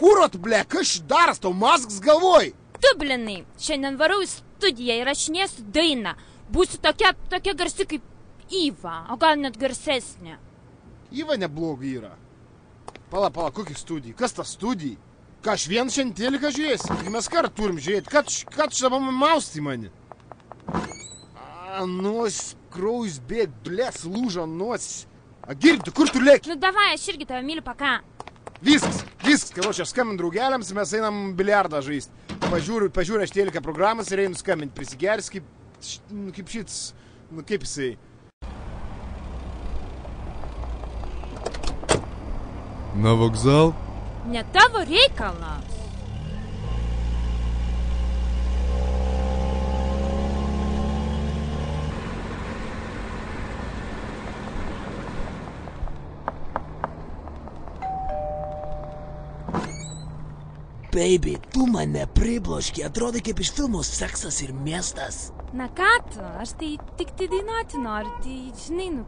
furot, ble, kas daras, tau mazgas galvoj? Dublinai, šiandien varau į studiją ir rašinėsiu dainą. Būsiu tokia garsi kaip Iva, o gal net garsesnė. Iva neblogai yra. Pala, kokia studija? Kas ta studija? Ką, aš vien šiandien teliką žiūrėsi? Mes kartu turim žiūrėti. Ką čia mausti mane? Nosis, kraujus bėg, blės, lūžo nosis. Girdi, kur tu lėki? Nu davai, aš irgi tave myliu, paka. Viskas. Karoči, aš skambinu draugeliams, mes einam biliardą žaisti. Pažiūrė aš teliką programas ir einu skambinti. Prisigeris kaip šits, kaip jisai. Na vokzal? Ne tavo reikalas. Baby, tu mane pribloškė, atrodo kaip iš filmo Seksas ir miestas. Na ką tu, aš tai tik dainuoti noriu, tai žinai,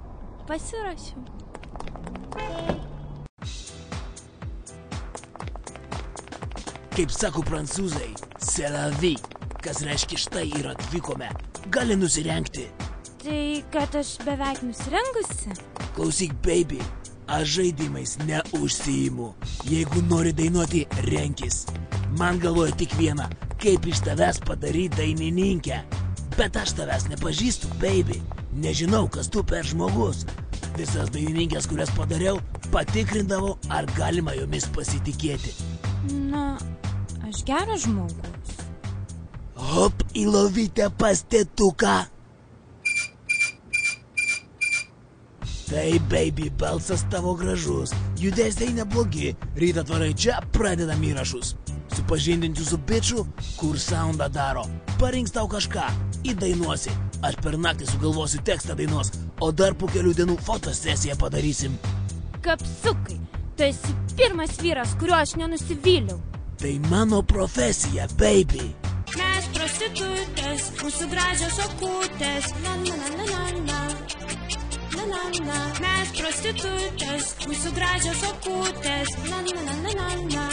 pasirašiau. Kaip sako prancūzai, c'est la vie, kas reiškia štai ir atvykome. Gali nusirengti. Tai kad aš beveik nusirengusi? Klausyk, baby, aš žaidimais neužsiimu. Jeigu nori dainuoti, renkis. Man galvoja tik viena, kaip iš tavęs padaryti dainininkę. Bet aš tavęs nepažįstu, baby. Nežinau, kas tu per žmogus. Visas dainininkės, kurias padariau, patikrindavau, ar galima jomis pasitikėti. Na, aš geras žmogus. Hop į lovytę pastetuką. Tai, baby, balsas tavo gražus, judesiai neblogi, rytą atvarai čia, pradedam įrašus. Supažindinti su biču, kur soundą daro. Parinks tau kažką, įdainuosi. Aš per naktį sugalvosiu tekstą dainos, o dar po kelių dienų fotosesiją padarysim. Kapsukai, tu esi pirmas vyras, kuriuo aš nenusivyliau. Tai mano profesija, baby. Mes prostitutės, mūsų gražios okutės, na. Mes prostitutės, mūsų gražios okutės, na.